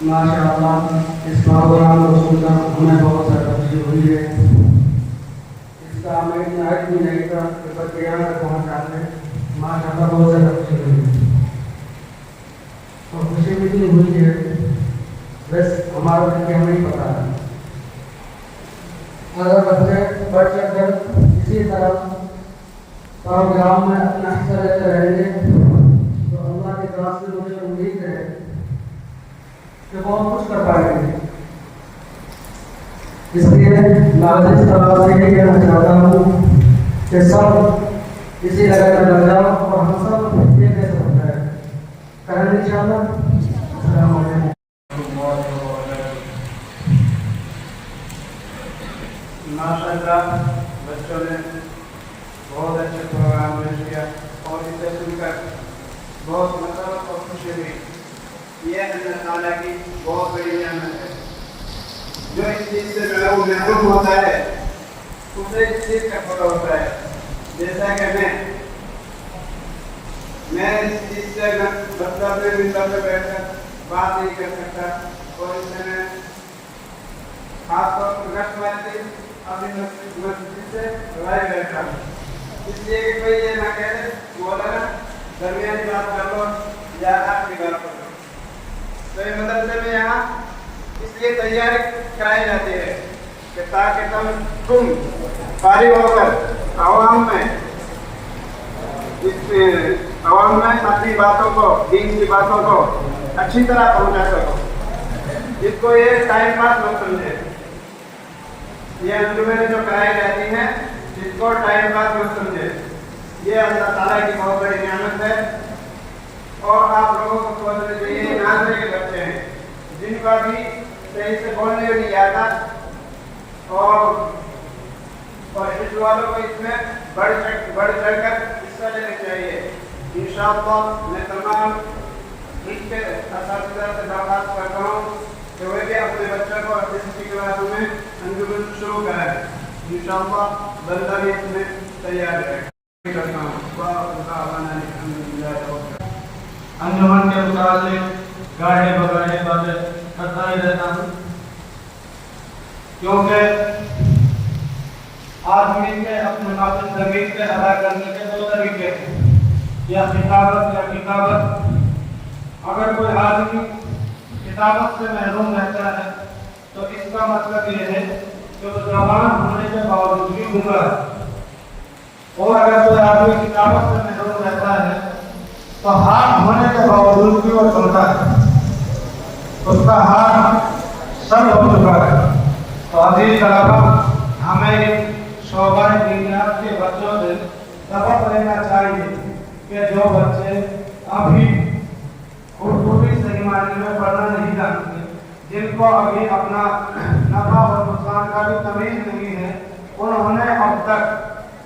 ماشاء اللہ اس پروگرام کو سن کر ہمیں بہت زیادہ خوشی ہوئی ہے. اس کا ہمیں اتنا حق بھی نہیں تھا کہ بچے یہاں تک پہنچ جاتے ہیں. ماشاء اللہ بہت زیادہ خوشی ہوئی ہے اور خوشی بھی اتنی ہوئی ہے بس ہمارا بچے ہمیں نہیں پتا ہے. اگر بچے بڑھ چڑھ کر اسی طرح پروگرام میں اپنا حصہ لیتے رہیں گے تو اللہ کی طرف سے مجھے امید ہے کہ بہت کچھ کر پائیں گے. اس لیے میں اس طرح سے یہ کہنا چاہتا ہوں کہ سب اسی لگن میں لگ جاؤ اور ہم سب یہ کیسے ہوتا ہے کریں انشاءاللہ. السلام علیکم. ماشاء اللہ بچوں نے بہت اچھے پروگرام پیش کیا اور اسے سن کر بہت مسرت اور خوشی ہوئی. یہ اللہ تعالیٰ کی بہت بڑی نعمت ہے. جو اس چیز سے جو ہے وہ محروم ہوتا ہے اسے اس چیز کا پتہ ہوتا ہے. جیسا کہ میں اس چیز سے مطلب میں بیٹھ کر بات نہیں کر سکتا اور اس سے میں خاص طور پر گشت والے دن اپنی مسجد سے رائے بیٹھا ہوں. اس لیے کہ کوئی یہ نہ کہے مولانا درمیانی بات کر لو یا آپ کی بات کر لو. تو یہ مدرسے میں یہاں اس لیے تیاری کرائی جاتی ہے کہ تاکہ تم فارغ ہو کر عوام میں اپنی باتوں کو دین کی باتوں کو اچھی طرح پہنچا سکو. جس کو یہ ٹائم پاس لوگ سمجھے. یہ انجمنیں جو کرائی جاتی ہیں جس کو ٹائم پاس لوگ سمجھے یہ اللہ تعالیٰ کی بہت بڑی نعمت ہے. اور آپ لوگوں کو سوچنا چاہیے نازے کے بچے ہیں جن کا بھی صحیح سے بولنے نہیں آتا اور اس والوں کو اس میں بڑھ چڑھ کر حصہ لینا چاہیے. انشاءاللہ میں تمام اس کے اساتذہ سے درخواست کرتا ہوں کہ وہ بھی اپنے بچوں کو اپنی کلاسوں میں انجمن شروع کریں. انشاءاللہ بندہ بھی اس میں تیار ہے. انجمن کے متعلق گاڑی بگاڑی باتیں کرتا ہی رہتا ہوں کیونکہ آدمی کے اپنے مقصد زمین پہ ادا کرنے کے دو طریقے ہیں یا خطابت یا کتابت. اگر کوئی آدمی کتابت سے محروم رہتا ہے تو اس کا مطلب یہ ہے کہ وہ زبان ہونے کے باوجود بھی گنگا ہے. اور اگر کوئی آدمی کتابت سے محروم رہتا ہے تو ہاتھ ہونے کے باوجود بھی وہ سنتا ہے. اس کا ہاتھ سر ہو چکا ہے. تو عزیز طلبہ ہمیں شعبہ دینیات کے بچوں سے سبق لینا چاہیے کہ جو بچے ابھی اردو بھی صحیح معنی میں پڑھنا نہیں جانتے جن کو ابھی اپنا نفع اور نقصان کا بھی تمیز نہیں ہے انہوں نے اب تک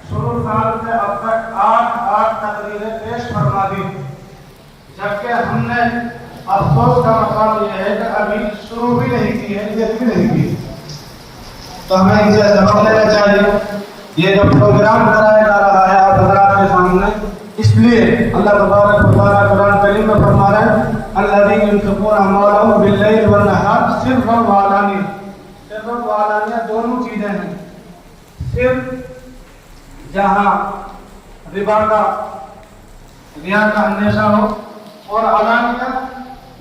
شروع سال سے اب تک 8 تقریریں پیش فرما دی. جبکہ ہم نے افسوس کا مقام یہ ہے کہ ابھی شروع بھی نہیں کی ہے یہ بھی نہیں کی. تو ہمیں ان سے سبق لینا چاہیے. یہ جو پروگرام کرایا جا رہا ہے آپ حضرات کے سامنے اس لیے اللہ تبارک و تعالیٰ قرآن کریم میں فرما رہے ہیں الذین ينفقون اموالهم باللیل والنہار سرا وعلانیہ. سرا وعلانیہ دونوں چیزیں ہیں. صرف جہاں ربا کا ریا کا اندیشہ ہو اور علانیہ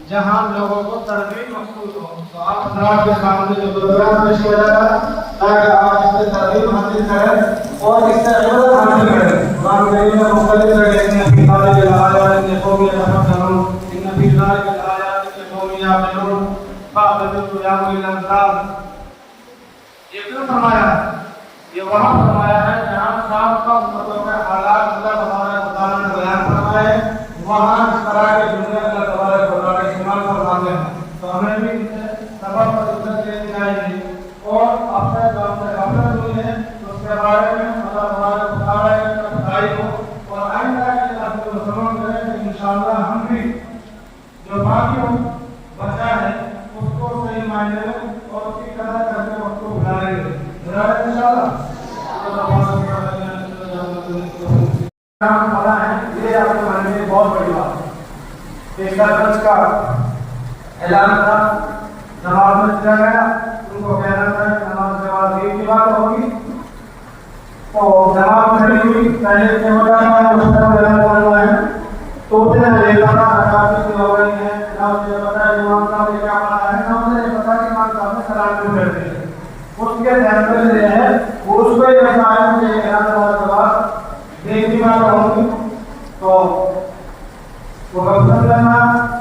جہاں لوگوں کو ترغیب مقصود ہو. تو آپ حضرات کے سامنے جو پروگرام پیش کیا جا رہا ہے تاکہ آپ اس سے ترغیب حاصل کریں اور اس سے عبرت حاصل کریں. قرآن کریم میں مختلف طرح کے فی ذالک الآیات لقوم یتفکرون ان فی ذالک الآیات لقوم یعقلون فاعبدوا یا اولی الالباب. یہ کیوں فرمایا ہے؟ یہ وہاں فرمایا ہے جہاں سابقہ امتوں کے حالات اللہ تبارک و تعالیٰ نے بیان فرمائے وہاں اس طرح کے جملے اللہ تبارک و تعالیٰ استعمال فرماتے ہیں. تو ہمیں بھی ان سے سبق اور عزت لینی چاہیے اور اپنے کام سے غفلت ہوئی ہے تو اس کے بارے میں اللہ تبارک و تعالیٰ کی طرف داعی ہو اور آئندہ کے عہد و سلام کریں کہ انشاءاللہ ہم بھی جو باقی بچا ہے اس کو صحیح معنی میں اور اس کی قدر کر کے اس کو بلائیں گے. انشاءاللہ یہ آپ کے من میں بہت بڑی بات ہے کہ درس کا اعلان تھا نماز میں چلا گیا ان کو کہنا تھا کہ نماز کے بعد دین کی بات ہوگی تو نماز کھڑی ہوئی پہلے کے ہو جانا ہے اس طرح اعلان کرنا ہے تو اسے لے پتا رکعت کی ہو گئی ہے نہ اسے پتا ہے امام صاحب نے کیا پڑھا ہے نہ اسے پتا کہ امام صاحب نے سلام کیوں کر دیا اس کے ذہن میں یہ ہے اس کو یہ بتایا کہ اعلان نماز کے بعد دین کی بات ہوگی تو وہ غفلت لینا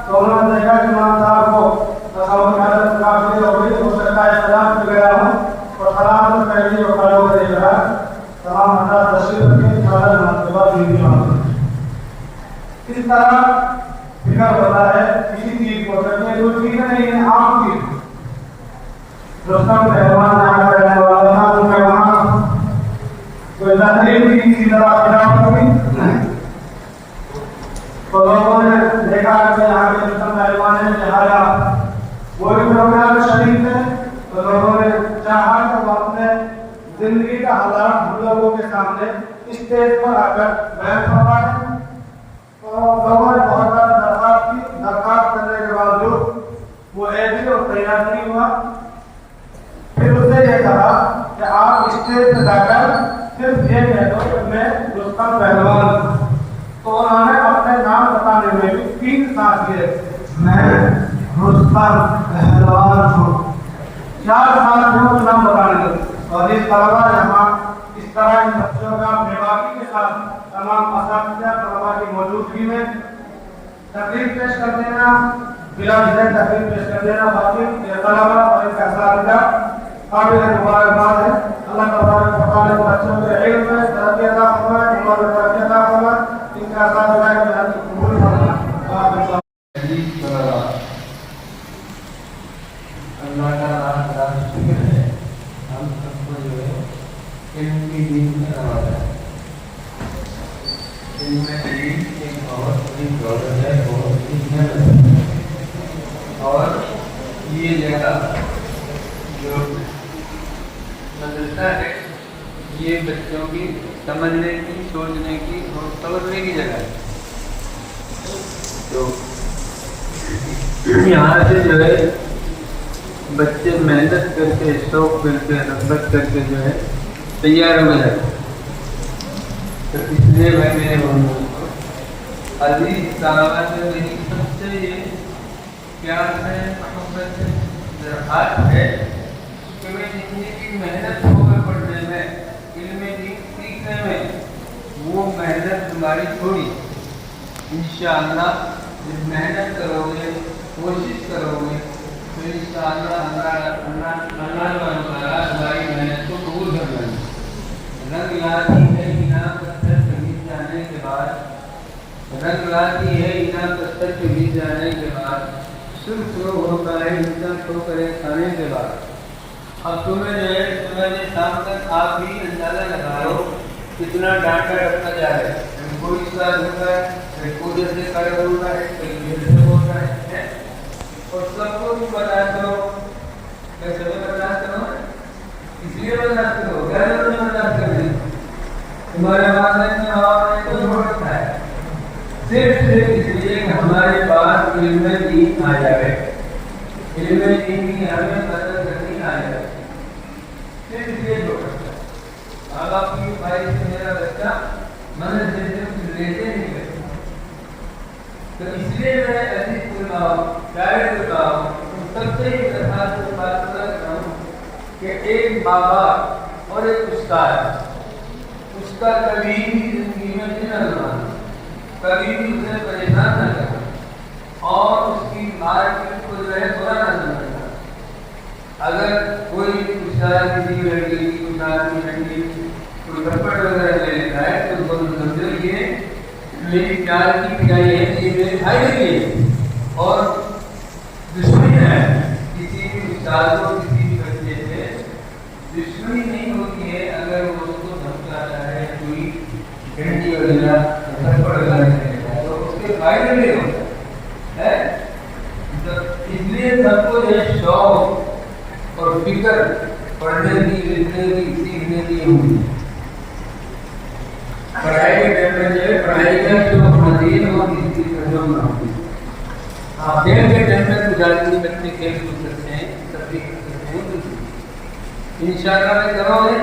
تو انہوں نے دیکھا کہ امام صاحب کو تصور کی حالت کافی ہو گئی ہو سکتا ہے سلام پہ گیا ہوں اور سلام سے پہلے وہ کھڑے ہو کے دیکھ رہا تمام حضرات تشریف رکھیں سارا نماز کے بعد دین کی بات اس طرح فکر ہوتا ہے کسی چیز کو کرنے جو چیز نہیں ہے عام چیز رستم پہلوان یہاں کا رہنے والا تھا ان کے وہاں کوئی تقریب کی کسی طرح خلاف ہوئی تو لوگوں نے دیکھا کہ یہاں کے رستم پہلوان ہیں لہٰذا وہ بھی پروگرام شریک تھے تو لوگوں نے چاہا کہ وہ اپنے زندگی کا حالات ہم لوگوں کے سامنے اسٹیج پر آ کر بیان فرمائیں تو لوگوں نے بہت زیادہ درخواست کرنے کے باوجود وہ ایسے اور تیار نہیں ہوا پھر اس نے یہ کہا کہ آپ اسٹیج پہ جا کر صرف یہ کہہ دو کہ میں رستم پہلوان ہوں تو انہوں نے اپنے نام بتانے میں بھی 3 ساتھ کیے میں رستم پہلوان ہوں 4 سال میں وہ نام بتانے لگے اور اس طلبا یہاں اس طرح ان بچوں کا بیباکی کے ساتھ تمام اساتذہ طلبا کی موجودگی میں تقریر پیش کر دینا بلا وجہ تقریر پیش کر دینا باقی یہ طلبا اور ان کا اساتذہ قابل مبارکباد ہے اللہ تبارک و تعالی بچوں کے علم میں ترقی عطا فرمائے عمر میں ترقی عطا فرمائے ان کا اساتذہ کی محنت قبول فرمائے اللہ کا شکر ہے ہم سب کو جو ہے علم کی دین میں نوازا ہے علم دین ایک بہت بڑی دولت ہے بہت بڑی نعمت ہے اور یہ جگہ جو مدرسہ ہے یہ بچوں کی سمجھنے کی سوچنے کی اور سمجھنے کی جگہ ہے تو یہاں سے جو ہے بچے محنت کر کے شوق کر کے رغبت کر کے جو ہے تیار ہو جاتے تو اس لیے میں میرے عزیز طلباء سے میری سب سے یہ پیار سے محبت سے درخواست ہے کہ میں جتنی بھی محنت ہوگا پڑھنے میں علم دین سیکھنے میں وہ محنت تمہاری تھوڑی انشاءاللہ جب محنت کرو گے کوشش کرو گے تو انشاءاللہ اللہ ہماری محنت کو قبول کر لیں گے رنگ لاتی ہے اینا پتھر کے بیچ جانے کے بعد رنگ لاتی ہے اینا پتھر کے بیچ جانے کے بعد سرخ ہوتا ہے انسان کو کرے کھانے کے بعد اب تمہیں جو ہے تمہیں شام تک آپ بھی اندازہ لگا رہو کتنا ڈانٹا رکھا جا رہا ہے کوئی اس طرح ہوتا ہے کوئی جیسے کھڑے ہوتا ہے کوئی جیسے ہوتا ہے اور سب کو بھی بتاتے ہو کیسے بتاتے ہو اس لیے بتاتے ہو غیر بتاتے ہو تمہارے والدین نے اور تو چھوڑتا ہے صرف اس لیے کہ ہمارے پاس علم دین آ جائے علم دین کی ہمیں قدر کرنی آ جائے صرف اس لیے چھوڑتا ہے اب آپ کی بھائی سے میرا بچہ مدد دیتے لیتے نہیں گئے تو اس لیے میں عزیز علماء شاعر علماء سب سے ہی درخواست سے بات کرتا ہوں کہ ایک ماں باپ اور ایک استاد اس کا کبھی بھی زندگی میں نہیں نہ لگانا کبھی بھی اسے پریشان نہ کرنا اور اس کی مارکیٹ کو جو ہے برا نہ سمجھنا اگر کوئی استاد کسی لڑکی کی کوئی آدمی لڑکی کوئی تھپڑ وغیرہ لے لیتا ہے تو اس کو سمجھو یہ میری پیار کی پڑھائی ہے یہ میرے بھائی کے لیے اور دشمنی ہے کسی بھی استاد کو کسی بھی بچے سے دشمنی نہیں ہوتی ہے اگر وہ اس کو دھمکاتا ہے کوئی گھنٹی وغیرہ تھپڑ وغیرہ دیتا ہے تو اس کے فائدے نہیں ہوتا ہے اس لیے سب کو جو ہے شوق اور فکر پڑھنے کی لکھنے کی سیکھنے کی ہوگی پڑھائی کے ٹائم میں جو ہے پڑھائی کا شوق مزید اور کسی کا شوق نہ ہوتی آپ ڈیڑھ گھنٹے میں گزارنے بچے کھیل کود سکتے ہیں، تفریح کر سکتے ہیں، انشاءاللہ میں کروں گے.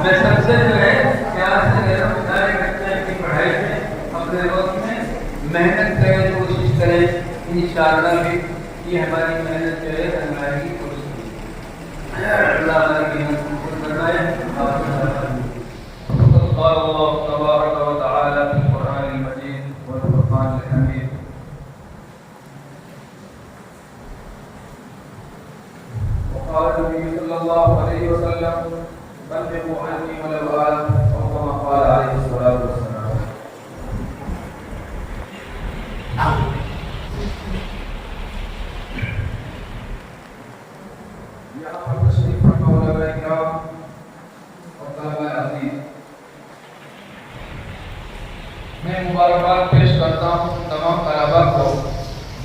میں سب سے جو ہے پیار سے کہہ رہا ہوں سارے بچے اپنی پڑھائی میں اپنے وقت میں محنت کریں، کوشش کریں. انشاءاللہ بھی یہ ہماری محنت جو ہے اللہ کی کوشش ہے. اللہ تعالیٰ کی مدد فرمائے. قال الله تبارك وتعالى في القرآن المجيد والفرقان الحميد وقال النبي صلى الله عليه وسلم بلغوا عني ولو آية أو كما قال عليه الصلاة والسلام. یہاں پر تشریف فرما علماء کرام اور طلباء عزیز، میں مبارکباد پیش کرتا ہوں تمام طلباء کو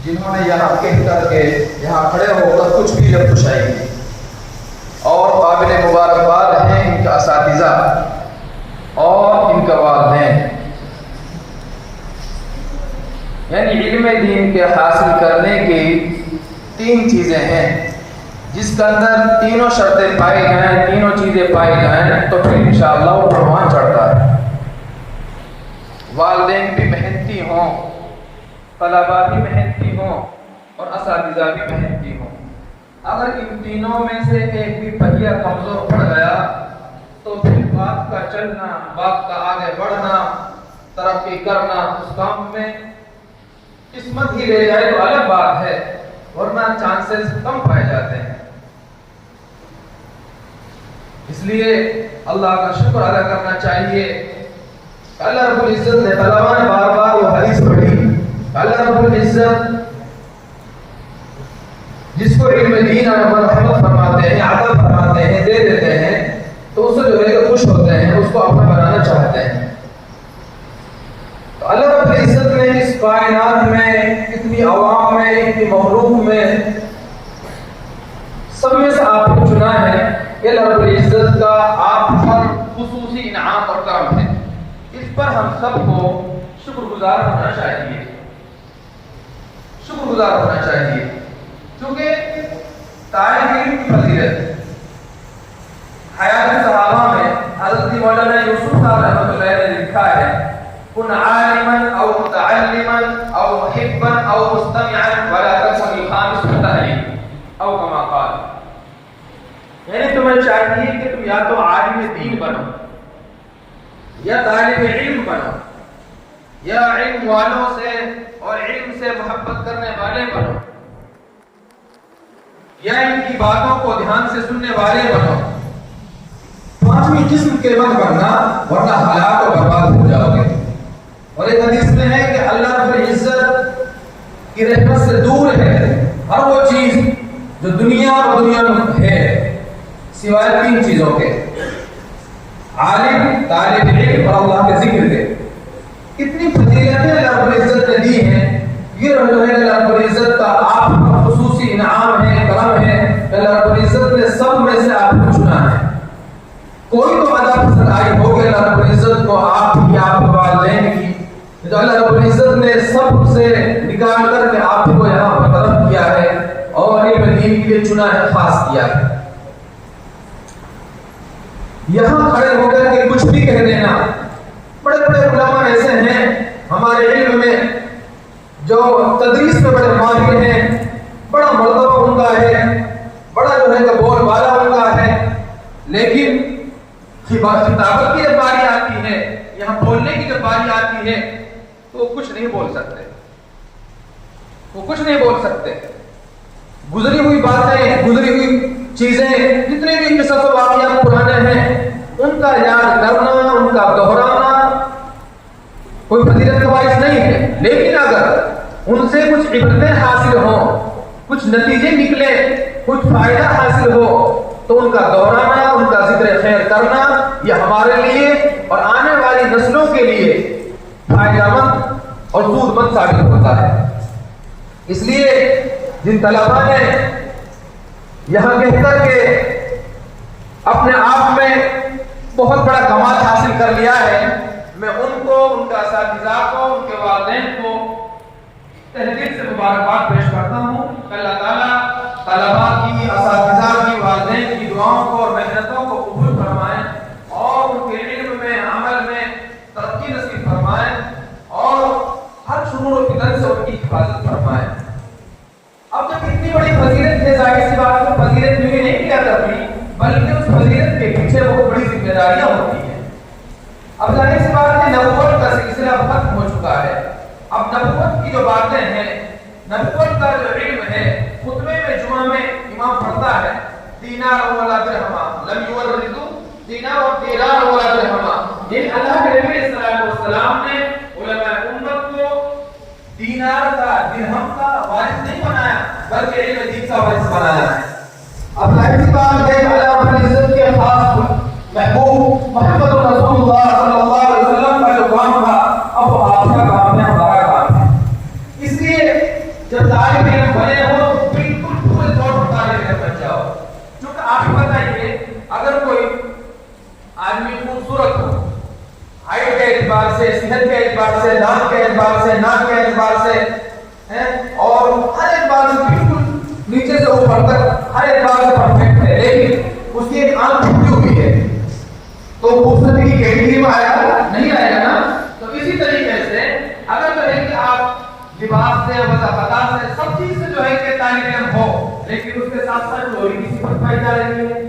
جنہوں نے یہاں کہہ کر کے یہاں کھڑے ہو کر کچھ بھی لفظ اٹھائی، اور قابل مبارکباد ہیں ان کا اساتذہ اور ان کا والدین. یعنی علم دین کے حاصل کرنے کی 3 چیزیں ہیں، جس کے اندر تینوں شرطیں پائی جائیں، تینوں چیزیں پائی جائیں تو پھر انشاءاللہ وہ پروان چڑھتا ہے. والدین بھی محنتی ہوں، طلباء بھی محنتی ہوں اور اساتذہ بھی محنتی ہوں. اگر ان تینوں میں سے ایک بھی پہیہ کمزور پڑ گیا تو پھر بات کا چلنا، بات کا آگے بڑھنا، ترقی کرنا اس کام میں قسمت ہی لے جائے تو الگ بات ہے، ورنہ چانسز کم پائے جاتے ہیں. اس لیے اللہ کا شکر ادا کرنا چاہیے. اللہ رب العزت نے طلباء نے بار بار وہ حدیث پڑھی، اللہ رب العزت جس کو علم دین اور رحمت فرماتے ہیں، عطا فرماتے ہیں، دے دیتے ہیں تو اس سے جو ہے خوش ہوتے ہیں، اس کو اپنا بنانا چاہتے ہیں. تو اللہ رب العزت نے اس کائنات میں اتنی عوام میں، اتنی مخلوق میں سب میں سے آپ کو چنا ہے. یہ اللہ رب العزت کا آپ پر خصوصی انعام اور کرم ہے. اس پر ہم سب کو شکر گزار ہونا چاہیے، شکر گزار ہونا چاہیے. کیونکہ طالب علم کی فضیلت حیات صحابہ میں حضرت مولانا یوسف صاحب رحمۃ اللہ علیہ نے لکھا ہے، کن عالما او متعلما او محبا او مستمعا ولا تكن الخامس التعلیم او کما قال. یعنی تمہیں چاہیے کہ تم یا تو عالم دین بنو، یا طالب علم بنو، یا علم والوں سے اور علم سے محبت کرنے والے بنو، یا ان کی باتوں کو دھیان سے سننے والے بنو. 5ویں قسم کے مت بننا، ورنہ ہلاک اور برباد ہو جاؤ گے. اور ایک حدیث میں ہے کہ اللہ رب العزت کی رحمت سے دور ہے ہر وہ چیز جو دنیا اور دنیا میں ہے سوائے 3 چیزوں کے: عالم، طالب علم اور اللہ کے ذکر کے. کتنی فضیلتیں اللہ رب العزت نے دی ہیں. یہ جو ہے اللہ رب العزت کا آپ کا خصوصی انعام ہے، کرم ہے. اللہ رب العزت نے سب میں سے آپ کو چنا ہے. کوئی تو ادا پسند آئی ہوگی اللہ رب العزت کو آپ کی، آپ کے والدین کی، جو اللہ رب العزت نے سب سے نکال کر کے آپ کو یہاں پر طلب کیا ہے اور علم دین کے لیے چنا ہے، خاص کیا ہے. یہاں کھڑے ہو کر کے کچھ بھی کہہ دینا. بڑے بڑے علماء ایسے ہیں ہمارے علم میں جو تدریس میں بڑے ماہر ہیں، بڑا مرتبہ ان کا ہے، بڑا جو ہے کہ بول بالا ان کا ہے، لیکن کتابت کی جب باری آتی ہے، یہاں بولنے کی جب باری آتی ہے تو وہ کچھ نہیں بول سکتے، وہ کچھ نہیں بول سکتے. گزری ہوئی باتیں، گزری ہوئی چیزیں، جتنے بھی قصص و واقعات پرانے ہیں ان کا یاد کرنا، ان کا دہرانا کوئی فضیلت کا باعث نہیں ہے. لیکن اگر ان سے کچھ عبرتیں حاصل ہوں، کچھ نتیجے نکلے، کچھ فائدہ حاصل ہو تو ان کا دہرانا، ان کا ذکر خیر کرنا یہ ہمارے لیے اور آنے والی نسلوں کے لیے فائدہ مند اور سود مند ثابت ہوتا ہے. اس لیے جن طلباء نے یہاں کہہ کر کے اپنے آپ میں بہت بڑا کمال حاصل کر لیا ہے، میں ان کو، ان کے اساتذہ کو، ان کے والدین کو تحدید سے مبارکباد پیش کرتا ہوں کہ اللہ تعالیٰ طلباء کی، اساتذہ کی، والدین کی دعاؤں کو اور محنتوں کو قبول فرمائیں اور ان کے علم میں، عمل میں ترقی نصیب فرمائیں اور ہر شرور و فتن سے ان کی حفاظت فرمائیں۔ اب جب اتنی بڑی فضیلت ہے، ظاہر سی بات ہے فضیلت بھی نہیں کیا کرتی، بلکہ اس فضیلت کے پیچھے بہت بڑی ذمہ داریاں ہوتی ہیں۔ اب ظاہر سی بات ہے نبوت کا سلسلہ ختم ہو چکا ہے، اب نبوت کی جو باتیں ہیں، نبوت کا جو علم ہے، خطبے میں جمعہ میں امام پڑھتا ہے دینار ولا درہم لم یوردو دینار و دینار ولا درہم، لیکن اللہ کے نبی صلی اللہ علیہ وسلم نے علماء امت کو دینار کا، درہم کا وارث نہیں بنایا بلکہ علم دین کا وارث بنایا ہے۔ اب ظاہر سی بات ہے اللہ رب العزت کے خاص محبوب محمد رسول اللہ صلی اللہ علیہ وسلم کا جو کام تھا اب آپ کا کام ہے، ہمارا کام ہے۔ اس لیے جب طالب علم بنے ہو تو بالکل پورے طور پر طالب علم بن جاؤ، کیونکہ آپ کو بتائیے اگر کوئی آدمی خوبصورت ہو، ہائٹ کے اعتبار سے، صحت کے اعتبار سے، دانت کے اعتبار سے، ناک کے اعتبار سے اور ہر اعتبار سے بالکل نیچے سے اوپر تک ہر اعتبار سے پرفیکٹ ہے، لیکن اس کی ایک آنکھ ٹوٹی ہوئی ہے تو خوبصورتی کی کیٹیگری میں آئے گا نہیں آئے گا نا؟ تو اسی طریقے سے اگر جو ہے کہ آپ لباس سے، وضاحت سے، سب چیز سے جو ہے کہ طالب علم ہو، لیکن اس کے ساتھ ساتھ چوری کی صفت پائی جا رہی ہے،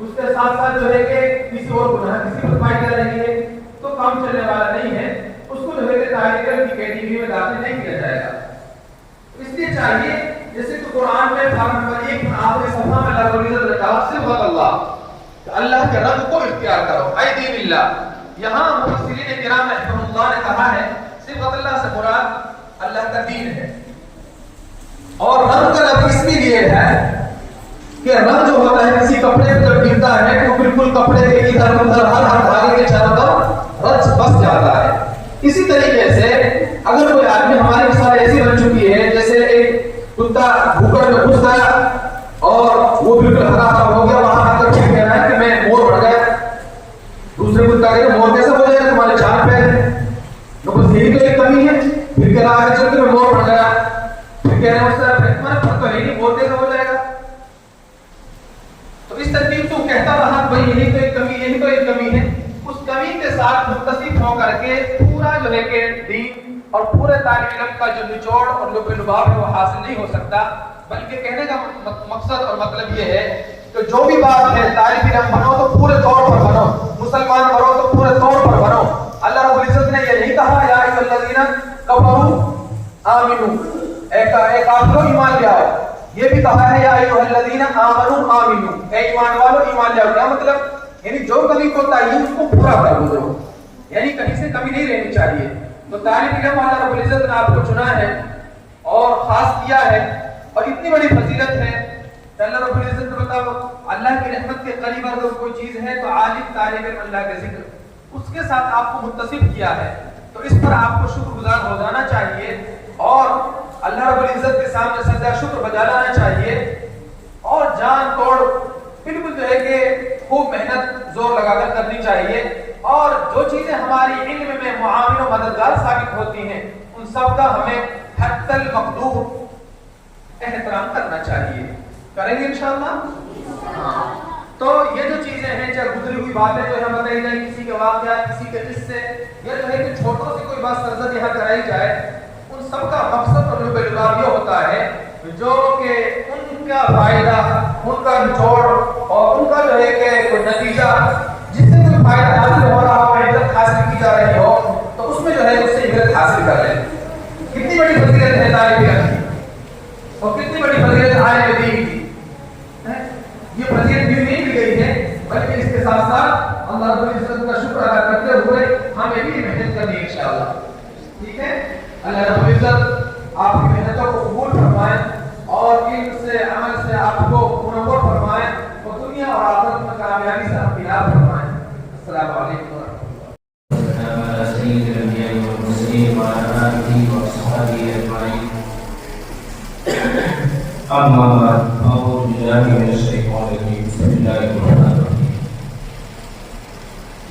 اس کے ساتھ ساتھ جو ہے کہ کسی اور گناہ کی صفت پائی جا رہی ہے، تو کام چلنے والا نہیں ہے، اس کو جو ہے کہ طالب علم کی کیٹیگری میں داخل نہیں کیا جائے گا۔ اس لیے چاہیے جیسے کہ قرآن میں پارہ نمبر 1 آخری صفحہ میں اللہ رب العزت نے کہا صبغۃ اللہ، کہ اللہ کے رنگ کو اختیار کرو، اے دین اللہ۔ یہاں مفسرین کرام رحمہ اللہ نے کہا ہے صبغۃ اللہ سے مراد اللہ کا دین ہے، اور رنگ کا لفظ اس لیے ہے کہ رنگ جو ہوتا ہے کسی کپڑے پہ جب گرتا ہے تو بالکل کپڑے کے ادھر ادھر ہر دھاگے کے چاروں طرف رچ بس جاتا ہے۔ اسی طریقے سے اگر کوئی آدمی ہماری مثال ایسی بن چکی ہے جیسے ایک کتا بھوکڑ میں گھس گیا اور وہ بالکل ہرا ہرا ہو گیا، وہاں آ کر کہہ رہا ہے کہ میں مور بڑھ گیا، دوسرے کتا کہہ رہا ہے مور کیسے ہو جائے گا تمہارے چار پیر ہیں، تو بس یہی تو ایک کمی ہے، پھر کہہ رہا ہے چل کے میں مور بڑھ گیا، پھر کہہ رہے ہیں اس طرح تمہارا فرق تو ہے نہیں، مور کیسے ہو جائے گا؟ تو اس ترتیب تو کہتا رہا بھائی یہی تو ایک کمی، یہی تو ایک کمی ہے، اس کمی کے ساتھ متصف ہو کر کے پورا جو ہے کہ دین اور پورے طالب علم کا جو نچوڑ اور لب لباب ہے وہ حاصل نہیں ہو سکتا، بلکہ کہنے کا مقصد اور مطلب یہ ہے کہ جو بھی بات ہے طالب علم بنو تو پورے طور پر بنو، مسلمان بنو تو پورے طور پر بنو۔ اللہ رب العزت نے یہ نہیں کہا یا ایھا الذین کفروا آمنو، اے کافرو ایمان لے آؤ، یہ بھی کہا ہے یا ایھا الذین آمنو آمنو، اے ایمان والو ایمان لے آؤ۔ کیا مطلب؟ یعنی جو کمی کوتا ہے اس کو پورا کر دو، یعنی کہیں سے کمی نہیں رہنی چاہیے۔ تو طالب علم اللہ رب العزت نے آپ کو چنا ہے اور خاص کیا ہے، اور اتنی بڑی فضیلت ہے کہ اللہ رب العزت نے بتاؤ اللہ کی رحمت کے قریب اگر کوئی چیز ہے تو عالم طالب علم اللہ کے ذکر، اس کے ساتھ آپ کو متصف کیا ہے، تو اس پر آپ کو شکر گزار ہو جانا چاہیے اور اللہ رب العزت کے سامنے سجدہ شکر بجا لانا چاہیے اور جان توڑ بالکل جو ہے کہ خوب محنت زور لگا کر کرنی چاہیے، اور جو چیزیں ہماری علم میں معاون و مددگار ثابت ہوتی ہیں ان سب کا ہمیں حتی المقدور احترام کرنا چاہیے۔ کریں گے انشاءاللہ؟ تو یہ جو چیزیں ہیں، چاہے گزری ہوئی باتیں جو ہے بتائی جائیں، کسی کے واقعات، کسی کے قصے، یا جو ہے کہ چھوٹوں سے کوئی بات سرزد یہاں کرائی جائے، ان سب کا مقصد اور لب لباب یہ ہوتا ہے جو کہ ان کا فائدہ، ان کا نچوڑ اور ان کا جو ہے کہ کوئی نتیجہ جس سے کوئی فائدہ حاصل ہو رہا ہو، عبرت حاصل کی جا رہی ہو، تو اس میں جو ہے اس سے عبرت حاصل کر لیں۔ کتنی بڑی فضیلت ہے طالب علم کی، اور کتنی بڑی فضیلت عالم دین کی، یہ فضیلت بھی نہیں دی گئی ہے، بلکہ اس کے ساتھ ساتھ اللہ رب العزت کا شکر ادا کرتے ہوئے ہمیں بھی محنت کرنی ہے انشاءاللہ۔ ٹھیک ہے، اللہ رب العزت آپ کی محنتوں کو قبول فرمائیں اور علم سے، عمل سے آپ کو منور فرمائیں اور دنیا اور آخرت میں کامیابی سے ہمکنار فرمائیں۔ السلام علیکم ورحمۃ اللہ۔ سید الانبیاء والمرسلین وعلی آلہ وصحبہ اجمعین، اما بعد، اعوذ باللہ من الشیطان الرجیم، بسم اللہ الرحمن الرحیم۔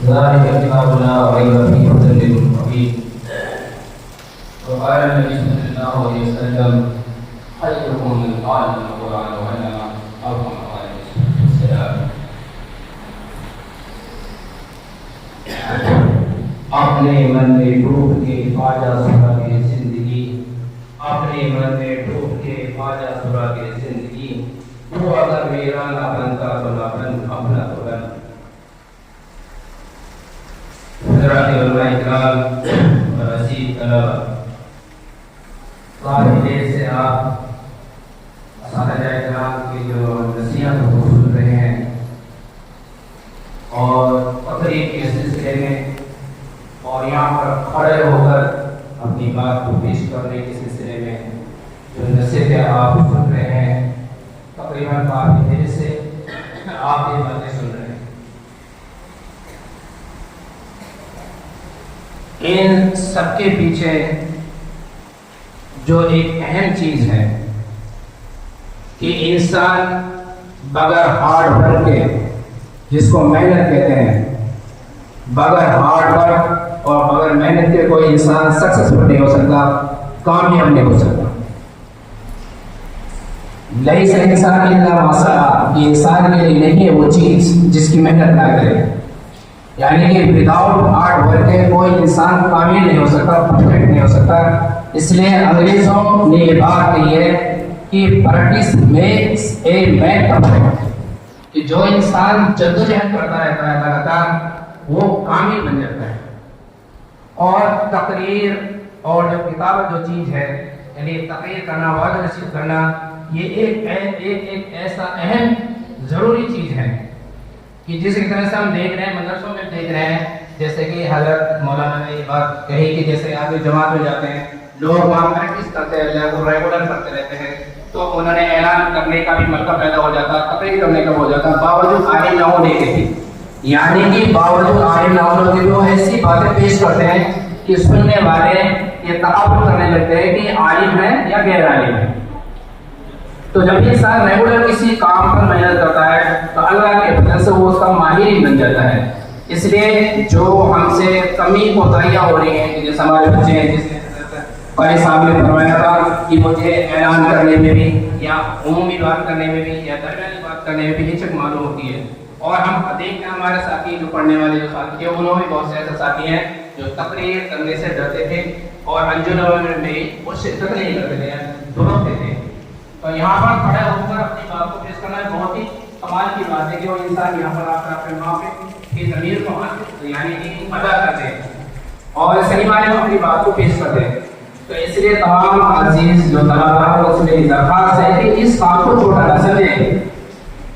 ذالک کتاب لا ریب فیہ ھدی للمتقین، وقال النبی صلی اللہ الله عليه وسلم خيركم من تعلم القرآن وعلمه أو كما قال عليه السلام. اپنے من میں ڈوب کے خواجہ سراغ زندگی، اپنے من میں ڈوب کے خواجہ سراغ زندگی، وہ اگر میرا نہ بنتا تو نہ بن اپنا تو بن. حضرات علماء اکرام اور عزیز طلبہ، کافی دیر سے آپ اساتذہ اکرام کی جو نصیحت کو سن رہے ہیں اور تقریر کے سلسلے میں اور یہاں پر کھڑے ہو کر اپنی بات کو پیش کرنے کے سلسلے میں جو نصیحتیں آپ سن رہے ہیں، تقریباً کافی دیر سے آپ یہ باتیں سن رہے ہیں. ان سب کے پیچھے جو ایک اہم چیز ہے کہ انسان بغیر ہارڈ ورک کے، جس کو محنت کہتے ہیں، بغیر ہارڈ ورک اور بغیر محنت کے کوئی انسان سکسیسفل نہیں ہو سکتا، کامیاب نہیں ہو سکتا. لیس الانسان الا ما سعى، یہ انسان کے لیے نہیں ہے وہ چیز جس کی محنت نہ کرے. یعنی کہ وداؤٹ ہارڈ ورک کے کوئی انسان کامیاب نہیں ہو سکتا، پرفیکٹ نہیں ہو سکتا. اس لیے انگریزوں نے یہ بات کہی ہے کہ practice makes a man perfect, کہ جو انسان جدوجہد کرتا رہتا ہے لگاتار وہ کامل بن جاتا ہے. اور تقریر اور جو کتابت جو چیز ہے، یعنی تقریر کرنا، واضح نشر کرنا، یہ ایک ایسا اہم ضروری چیز ہے کہ جس کی طرح سے ہم دیکھ رہے ہیں، مدرسوں میں دیکھ رہے ہیں، جیسے کہ حضرت مولانا نے یہ بات کہی کہ جیسے آگے جماعت میں جاتے ہیں لوگ وہاں پریکٹس کرتے ہیں، ریگولر کرتے رہتے ہیں، تو انہوں نے اعلان کرنے کا بھی موقع پیدا ہو جاتا، تقریر کرنے کا ہو جاتا، باوجود عالم نہ ہونے کے بھی، یعنی کہ باوجود عالم نہ ہونے کے وہ ایسی باتیں پیش کرتے ہیں کہ سننے والے یہ تعارف کرنے لگتے ہیں کہ عالم ہے یا غیر عالم ہے. تو جب انسان ریگولر کسی کام پر محنت کرتا ہے تو اللہ کے فضل سے وہ اس کا ماہر ہی بن جاتا ہے. اس لیے جو ہم سے کمی کوتاہیاں ہو رہی ہیں، جیسے ہمارے بچے ہیں، جس نے قاری صاحب نے فرمایا تھا کہ مجھے اعلان کرنے میں بھی یا عمومی بات کرنے میں بھی یا درمیانی بات کرنے میں بھی ہچک معلوم ہوتی ہے. اور ہم دیکھتے ہیں ہمارے ساتھی جو پڑھنے والے جو ساتھی ہیں، انہوں میں بہت سے ایسے ساتھی ہیں جو تقریر کرنے سے ڈرتے تھے اور انجمنوں میں وہ شرکت نہیں کرتے تھے، دھوکتے تھے. تو یہاں پر کھڑے ہو کر اپنی بات کو پیش کرنا بہت ہی کمال کی بات ہے کہ وہ انسان یہاں پر آ کر اپنے ماں کی ضمیر کو یعنی کہ ادا کرتے ہیں اور صحیح معنی میں اپنی بات کو پیش کرتے ہیں. تو اس لیے تمام عزیز جو طلباء ہیں اس میں درخواست ہے کہ اس کام کو چھوٹا نہ سمجھیں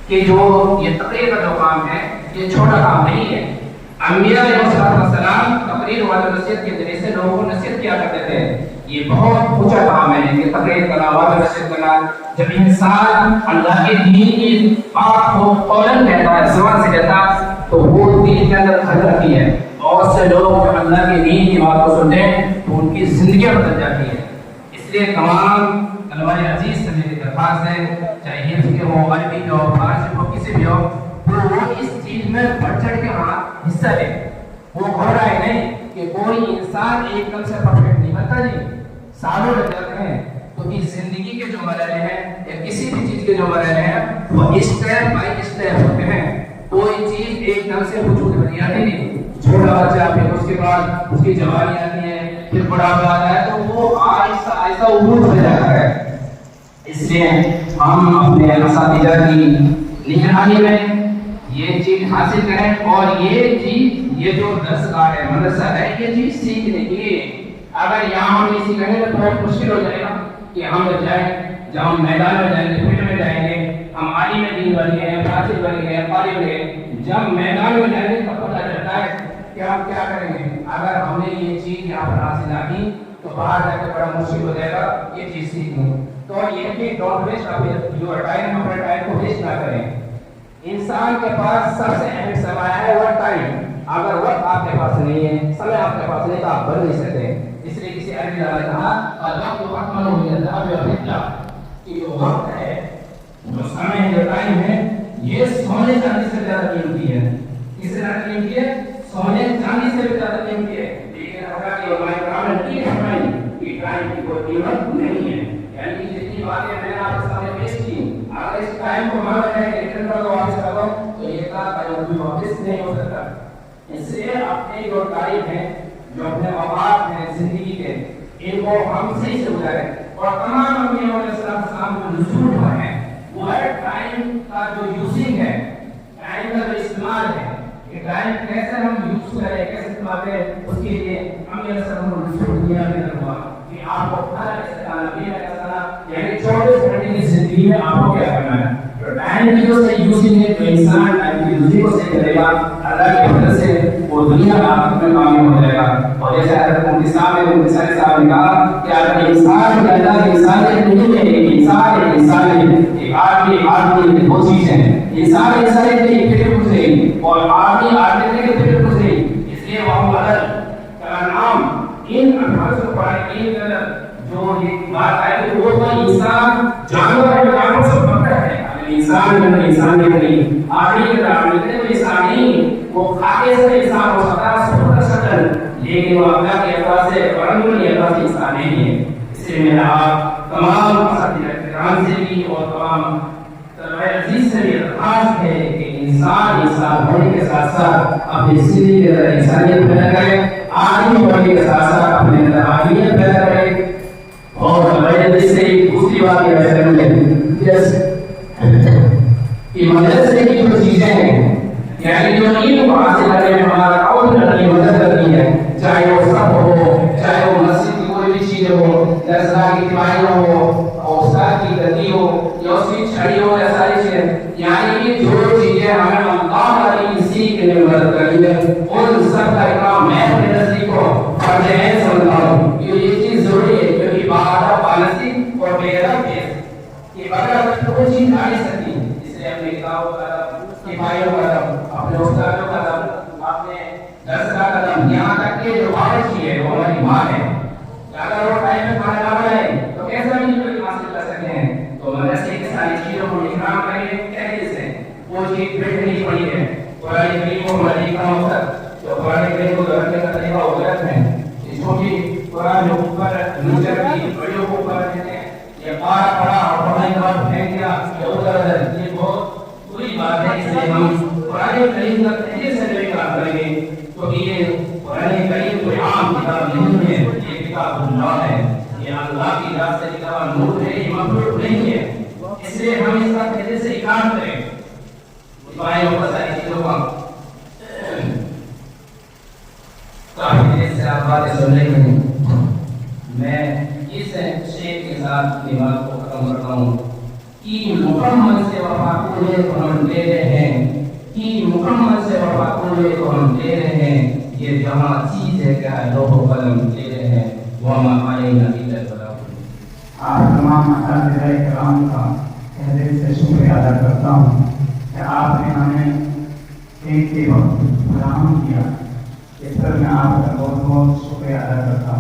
کہ جو یہ تقریر کا جو کام ہے یہ چھوٹا کام نہیں ہے. انبیاء علیہ السلام تقریر و نصیحت کے ذریعے سے لوگوں کو نصیحت کیا کرتے تھے. یہ بہت اونچا کام ہے کہ تقریر کرنا، واضح نصیحت کرنا. جب انسان اللہ کے دین کی بات کو قولاً کہتا ہے، زبان سے کہتا ہے، تو وہ دین کے اندر خلل رکھتی ہے. بہت سے لوگ جو اللہ کے دین کی بات کو سنتے ہیں تو ان کی زندگیاں بدل جاتی ہیں. اس لیے تمام علماء عزیز سے میری درخواست ہے، چاہے حفظ کے ہو، عربی کے ہو، فارسی ہو، کسی بھی ہو، وہ اس چیز میں بڑھ چڑھ کے وہاں حصہ لے. وہ گھبرائے نہیں کہ کوئی انسان ایک دم سے پرفیکٹ نہیں بنتا. جی سالوں لگ جاتے ہیں. تو اس زندگی کے جو مرحلے ہیں یا کسی بھی چیز کے جو مرحلے ہیں وہ اسٹیپ بائی اسٹیپ ہوتے ہیں. کوئی چیز ایک دم سے وجود میں نہیں آتی. نہیں، چھوٹا بچہ پھر اس کے بعد اس کی جوانی آتی ہے، پھر بڑھاپا آتا ہے، تو وہ آہستہ آہستہ عروج ہو جاتا ہے. اس لیے ہم اپنے اساتذہ کی نگرانی میں یہ چیز حاصل کریں اور یہ چیز، یہ جو درسگاہ ہے، مدرسہ ہے، یہ چیز سیکھنے کی. اگر یہاں ہم نہیں سیکھیں گے تو بہت مشکل ہو جائے گا کہ ہم جائیں، جب ہم میدان میں جائیں گے، فیلڈ میں جائیں گے، ہم عالم دین بن گئے، فاسد بن گئے، قاری بن گئے، جب میدان میں جائیں گے تب پتہ چلتا ہے کہ ہم کیا کریں گے. اگر ہم نے یہ چیز یہاں پر حاصل نہ کی تو باہر جا کے بڑا مشکل ہو جائے گا یہ چیز سیکھنا. تو یہ کہ ڈونٹ ویسٹ یور ٹائم، اپنے ٹائم کو ویسٹ نہ کریں. انسان کے پاس سب سے اہم سرمایہ ہے وہ ٹائم. اگر وقت آپ کے پاس نہیں ہے، سمے آپ کے پاس نہیں تو آپ بڑھ نہیں سکتے. اس لیے کسی عربی نے کہا الوقت اکمل من الذهب والفضة، کہ جو وقت ہے، جو سمے جو ٹائم ہے، یہ سونے چاندی سے زیادہ قیمتی ہے. کس سے زیادہ قیمتی ہے؟ سونے چاندی سے بھی زیادہ قیمتی ہے. لیکن اگر یہ علماء کرام نے ٹھیک فرمائی کہ ٹائم کی کوئی قیمت نہیں ہے. یعنی جتنی باتیں میں نے آپ کے سامنے پیش کی, اگر اس ٹائم کو مان رہے ہیں کہ ریٹرن کر دو, واپس کر دو, تو یہ کام واپس نہیں ہو سکتا. اس لیے اپنے جو تاریخ ہیں, جو اپنے اوقات ہیں زندگی کے, ان کو ہم صحیح سے گزاریں. اور تمام انبیاء علیہ السلام جو نزول ہوئے ہیں وہ ہے ٹائم کا جو یوزنگ ہے, ٹائم کا جو استعمال ہے, کہ ٹائم کیسے ہم یوز کریں, کیسے استعمال کریں, اس کے لیے انبیاء علیہ السلام کو نزول دنیا میں ہوا کہ آپ کو کھانا کیسے کھانا, پینا کیسے کھانا, یعنی 24 گھنٹے کی زندگی میں آپ کو کیا کرنا ہے. ٹائم کی جو صحیح یوزنگ ہے, جو انسان ٹائم کی یوزنگ کو صحیح کرے گا, اللہ کی مدد سے وہ دنیا میں آخرت میں کامیاب ہو جائے گا. اور جیسے حضرت مفتی صاحب نے کہا کہ اگر انسان کی اللہ کی انسانیت نہیں ہے, ایک انسانیت, ایک آدمی دو چیزیں ہیں. انسانیت کی فکر گزرے گی اور آدمی کی فکر گزرے گی. اس لیے وہ عدل کا نام ان الفاظ کو قرآن کے اندر جو یہ بات آئی ہے وہ تو انسان جانور ہے, جانور سے بہتر ہے. انسان انسان نہیں, آدمی کے نام لیتے تو انسان نہیں, وہ کھاتے سے انسان ہو سکتا ہے سپر شکل, لیکن وہ اللہ کے اعتبار سے پرندوں کے اعتبار سے انسان نہیں ہے. اس لیے میرا آپ تمام اساتذہ سے بھی اور تمام طلباء عزیز سے بھی درخواست ہے کہ انسان ہونے کے ساتھ ساتھ اپنی زندگی کے اندر انسانیت پیدا کرے, آدمی ہونے کے ساتھ ساتھ اپنے اندر آدمیت پیدا کرے. اور میں سے دوسری بات یہ ہے کہ مدرسے کی جو چیزیں ہیں, یعنی جو علم کو حاصل کرنے میں ہمارا تعاون کرنے میں مدد کرتی ہے, چاہے وہ سب ہو, چاہے وہ مسجد کی کوئی بھی چیز ہو, درسگاہ کی اجتماعی ہو, اور استاد کی گدی ہو, یا اس کی چھڑی ہو, یا ساری چیزیں, یعنی یہ جو چیزیں ہمیں اللہ تعالی سیکھنے میں مدد کرتی ہے, ان سب کا اکرام میں اپنے نزدیک کو فرض عین سمجھتا ہوں کہ یہ چیز ضروری ہے, کیونکہ باہر پالیسی اور بیرم ہے کہ اگر کوئی چیز آ نہیں سکتی, اپنے کتابوں کا ادب, کفایوں کا ادب, اپنے استادوں کا ادب, اپنے درسگاہ کا ادب, یہاں تک کہ جو بارشی ہے وہ ہماری ماں ہے. اگر وہ ٹائم میں کھانا نہ بنائے تو کیسا بھی نہیں حاصل کر سکتے ہیں. تو مدرسے کی ساری چیزوں کو اکرام کریں کہنے سے وہ چیز فٹ نہیں پڑی ہے. قرآن کریم کو ہماری کا مقصد جو قرآن کریم کو گھر کا طریقہ وہ غلط ہے. اس کو بھی قرآن جو اوپر نیچر کی بڑیوں کو اوپر رکھتے ہیں, یہ پارا پڑا اور پڑھائی کے بعد پھینک دیا, یہ ادھر, یہ بہت بری بات ہے. اس لیے ہم قرآن کریم کا تحریر سے لے کر کریں گے, کیونکہ یہ قرآن کریم کوئی عام کتاب نہیں ہے, یہ کتاب اللہ ہے, یہ اللہ کی ذات سے کتاب نور ہے, یہ مخلوق نہیں ہے. اس لیے ہم اس کا تحریر سے اکرام کریں, مطمئن ہو ساری چیزوں کا. کافی دیر سے آپ باتیں سن رہے ہیں, میں اس شیخ کے ساتھ اپنی بات کو ختم کرتا ہوں کہ مکمل سے وفا پورے کو ہم دے رہے ہیں, کہ مکمل سے وفا پورے کو ہم دے رہے ہیں. یہ جہاں چیز ہے کیا ہے, لوح و قلم دے رہے ہیں. وما علینا الا البلاغ. آپ تمام اساتذہ کرام کا تہ دل سے شکریہ ادا کرتا ہوں کہ آپ نے ہمیں ایک وقت فراہم کیا. اس پر میں آپ کا بہت بہت شکریہ ادا کرتا ہوں.